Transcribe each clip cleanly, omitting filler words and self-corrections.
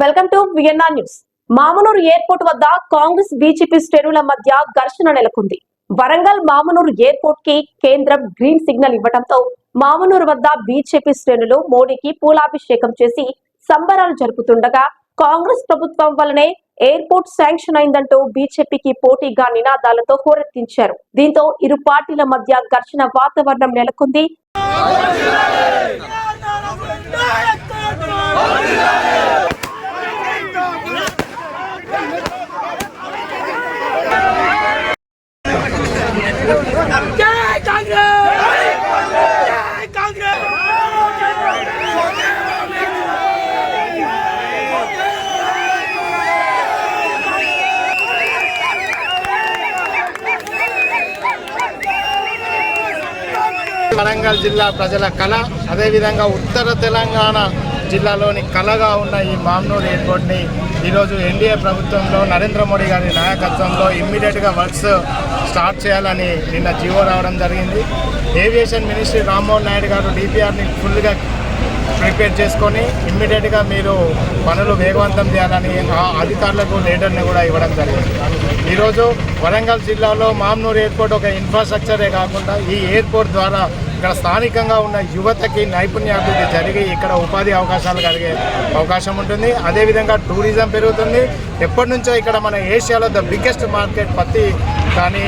Welcome to VNR news. Mamnoor airport వద్ద Congress BJP శ్రేణుల మధ్య ఘర్షణ నెలకొంది. వరంగల్ మామనూరు ఎయిర్పోర్ట్ కి కేంద్రం గ్రీన్ సిగ్నల్ ఇవ్వడంతో మామనూరు వద్ద బీజేపీ శ్రేణులు మోడీకి పూలాభిషేకం చేసి సంబరాలు జరుపుతుండగా కాంగ్రెస్ ప్రభుత్వం వల్లనే ఎయిర్పోర్ట్ శాంక్షన్ అయిందంటూ బీజేపీకి పోటీగా నినాదాలతో హోరెత్తించారు. దీంతో ఇరు పార్టీల మధ్య ఘర్షణ వాతావరణం నెలకొంది. వరంగల్ జిల్లా ప్రజల కళ, అదేవిధంగా ఉత్తర తెలంగాణ జిల్లాలోని కళగా ఉన్న ఈ మామనూరు ఎయిర్పోర్ట్ని ఈరోజు ఎన్డీఏ ప్రభుత్వంలో నరేంద్ర మోడీ గారి నాయకత్వంలో ఇమ్మీడియట్గా వర్క్స్ స్టార్ట్ చేయాలని నిన్న జీవో రావడం జరిగింది. ఏవియేషన్ మినిస్ట్రీ రామ్మోహన్ నాయుడు గారు డిపిఆర్ని ఫుల్గా ప్రిపేర్ చేసుకొని ఇమ్మీడియట్గా మీరు పనులు వేగవంతం చేయాలని ఆ అధికారులకు లెటర్ని కూడా ఇవ్వడం జరిగింది. ఈరోజు వరంగల్ జిల్లాలో మామనూరు ఎయిర్పోర్ట్ ఒక ఇన్ఫ్రాస్ట్రక్చరే కాకుండా ఈ ఎయిర్పోర్ట్ ద్వారా ఇక్కడ స్థానికంగా ఉన్న యువతకి నైపుణ్యాభివృద్ధి జరిగి ఇక్కడ ఉపాధి అవకాశాలు కలిగే అవకాశం ఉంటుంది. అదేవిధంగా టూరిజం పెరుగుతుంది. ఎప్పటి నుంచో ఇక్కడ మన ఏషియాలో ద బిగ్గెస్ట్ మార్కెట్ పత్తి కానీ,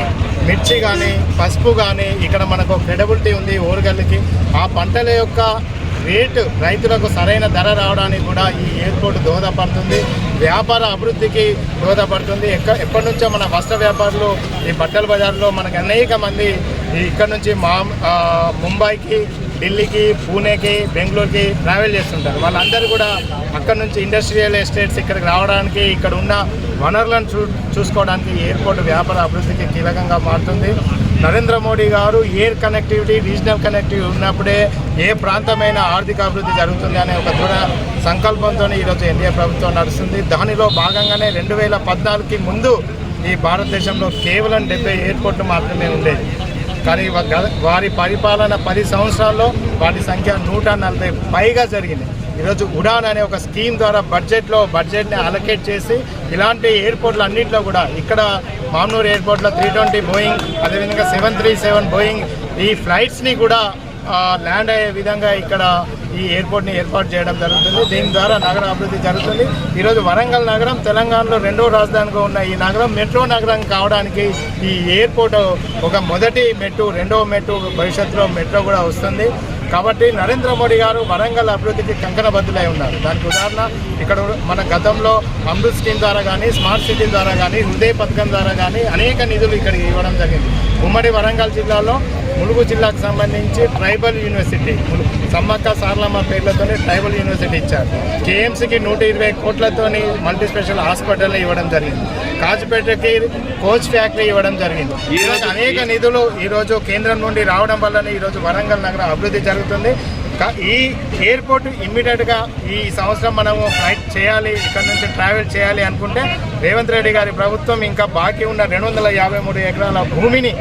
మిర్చి కానీ, పసుపు కానీ ఇక్కడ మనకు క్రెడిబిలిటీ ఉంది ఓరుగల్లుకి. ఆ పంటల యొక్క రేటు రైతులకు సరైన ధర రావడానికి కూడా ఈ ఎయిర్పోర్ట్ దోహదపడుతుంది. వ్యాపార అభివృద్ధికి దోహదపడుతుంది. ఎప్పటి నుంచో మన వస్త్ర వ్యాపారులు ఈ బట్టల బజార్లో మనకు అనేక మంది ఇక్కడ నుంచి ముంబైకి, ఢిల్లీకి, పూణేకి, బెంగళూరుకి ట్రావెల్ చేస్తుంటారు. వాళ్ళందరూ కూడా అక్కడ నుంచి ఇండస్ట్రియల్ ఎస్టేట్స్ ఇక్కడికి రావడానికి, ఇక్కడ ఉన్న వనరులను చూసుకోవడానికి ఎయిర్పోర్ట్ వ్యాపార అభివృద్ధికి కీలకంగా మారుతుంది. నరేంద్ర మోడీ గారు ఎయిర్ కనెక్టివిటీ, రీజనల్ కనెక్టివిటీ ఉన్నప్పుడే ఏ ప్రాంతమైన ఆర్థిక అభివృద్ధి జరుగుతుంది అనే ఒక దృఢ సంకల్పంతో ఈరోజు ఎన్డీఏ ప్రభుత్వం నడుస్తుంది. దానిలో భాగంగానే 2014కి ముందు ఈ భారతదేశంలో కేవలం 70 ఎయిర్పోర్ట్లు మాత్రమే ఉండేది. కానీ వారి పరిపాలన 10 సంవత్సరాల్లో వాటి సంఖ్య 140 పైగా జరిగింది. ఈరోజు ఉడాన్ అనే ఒక స్కీమ్ ద్వారా బడ్జెట్ని అలొకేట్ చేసి ఇలాంటి ఎయిర్పోర్ట్లు అన్నింటిలో కూడా ఇక్కడ మామనూరు ఎయిర్పోర్ట్లో 320 బోయింగ్, అదేవిధంగా 737 బోయింగ్ ఈ ఫ్లైట్స్ని కూడా ల్యాండ్ అయ్యే విధంగా ఇక్కడ ఈ ఎయిర్పోర్ట్ని ఏర్పాటు చేయడం జరుగుతుంది. దీని ద్వారా నగర అభివృద్ధి జరుగుతుంది. ఈరోజు వరంగల్ నగరం తెలంగాణలో 2వ రాజధానిగా ఉన్న ఈ నగరం మెట్రో నగరం కావడానికి ఈ ఎయిర్పోర్ట్ ఒక మొదటి మెట్టు, 2వ మెట్టు, భవిష్యత్తులో మెట్రో కూడా వస్తుంది. కాబట్టి నరేంద్ర మోడీ గారు వరంగల్ అభివృద్ధికి కంకణబద్దులై ఉన్నారు. దానికి ఉదాహరణ ఇక్కడ మన గతంలో అమృత్ స్కీమ్ ద్వారా కానీ, స్మార్ట్ సిటీ ద్వారా కానీ, హృదయ పథకం ద్వారా కానీ అనేక నిధులు ఇక్కడికి ఇవ్వడం జరిగింది. ఉమ్మడి వరంగల్ జిల్లాలో ములుగు జిల్లాకు సంబంధించి ట్రైబల్ యూనివర్సిటీ, సమ్మక్క సారలమ్మ పేర్లతోనే ట్రైబల్ యూనివర్సిటీ ఇచ్చారు. కేఎంసీకి 120 కోట్లతోని మల్టీ స్పెషల్ హాస్పిటల్ ఇవ్వడం జరిగింది. కాచిపేటకి కోచ్ ఫ్యాక్టరీ ఇవ్వడం జరిగింది. ఈరోజు అనేక నిధులు ఈరోజు కేంద్రం నుండి రావడం వల్లనే ఈరోజు వరంగల్ నగరం అభివృద్ధి జరుగుతుంది. ఈ ఎయిర్పోర్ట్ ఇమ్మీడియట్గా ఈ సంవత్సరం మనము ఫ్లైట్ చేయాలి, ఇక్కడ నుంచి ట్రావెల్ చేయాలి అనుకుంటే రేవంత్ రెడ్డి గారి ప్రభుత్వం ఇంకా బాకీ ఉన్న 253 ఎకరాల భూమిని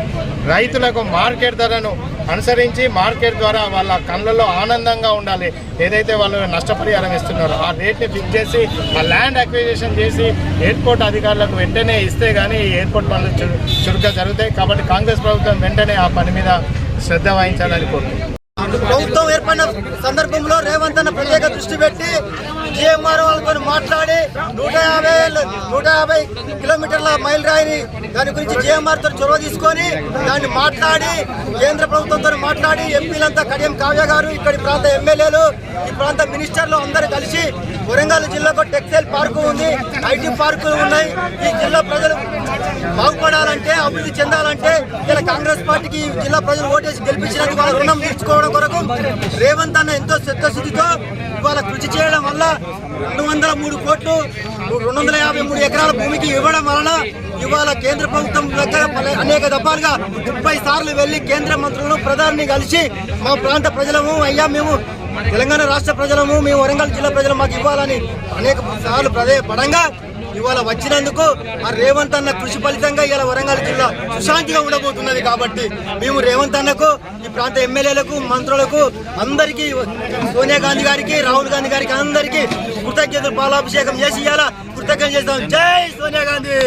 రైతులకు మార్కెట్ ధరను అనుసరించి మార్కెట్ ద్వారా వాళ్ళ కళ్ళల్లో ఆనందంగా ఉండాలి. ఏదైతే వాళ్ళు నష్టపరిహారం ఇస్తున్నారో ఆ రేట్ని ఫిక్స్ చేసి ఆ ల్యాండ్ అక్విజిషన్ చేసి ఎయిర్పోర్ట్ అధికారులకు వెంటనే ఇస్తే కానీ ఈ ఎయిర్పోర్ట్ పనులు చురుగ్గా జరుగుతాయి. కాబట్టి కాంగ్రెస్ ప్రభుత్వం వెంటనే ఆ పని మీద శ్రద్ధ వహించాలని కోరుతున్నాను. ప్రభుత్వం ఏర్పడిన సందర్భంలో రేవంత్ అన్న ప్రత్యేక దృష్టి పెట్టి జిఎంఆర్ వాళ్ళతో మాట్లాడి 150 కిలోమీటర్ల మైల్ రాయిని దాని గురించి జిఎంఆర్ తో చొరవ తీసుకొని దాన్ని మాట్లాడి కేంద్ర ప్రభుత్వంతో మాట్లాడి ఎంపీలంతా కడియం కావ్య గారు, ఇక్కడి ప్రాంత ఎమ్మెల్యేలు, ఈ ప్రాంత మినిస్టర్లు అందరూ కలిసి వరంగల్ జిల్లాకు టెక్స్టైల్ పార్కు ఉంది, ఐటీ పార్కులు ఉన్నాయి. ఈ జిల్లా ప్రజలు బాగుపడాలంటే, అభివృద్ధి చెందాలంటే ఇలా కాంగ్రెస్ పార్టీకి జిల్లా ప్రజలు ఓటేసి గెలిపించినందుకు వాళ్ళ రుణం తీర్చుకోవడం కొరకు రేవంత్ అన్న ఎంతో చిత్తశుద్ధితో ఇవాళ కృషి చేయడం వల్ల 203 కోట్లు 253 ఎకరాల భూమికి ఇవ్వడం వలన ఇవాళ కేంద్ర ప్రభుత్వం దగ్గర అనేక దఫాలుగా 30 సార్లు వెళ్లి కేంద్ర మంత్రులను, ప్రధాని కలిసి మా ప్రాంత ప్రజలము, అయ్యా మేము తెలంగాణ రాష్ట్ర ప్రజలము, మేము వరంగల్ జిల్లా ప్రజలు మాకు ఇవ్వాలని అనేక సార్లు పడంగా ఇవాళ వచ్చినందుకు ఆ రేవంత్ అన్న కృషి ఫలితంగా ఇవాళ వరంగల్ జిల్లా సుశాంతిగా ఉండబోతున్నది. కాబట్టి మేము రేవంత్ అన్నకు, ఈ ప్రాంత ఎమ్మెల్యేలకు, మంత్రులకు అందరికీ, సోనియా గాంధీ గారికి, రాహుల్ గాంధీ గారికి అందరికీ కృతజ్ఞతలు పాలాభిషేకం చేసి ఇవాళ కృతజ్ఞత చేస్తాం. జై సోనియా గాంధీ.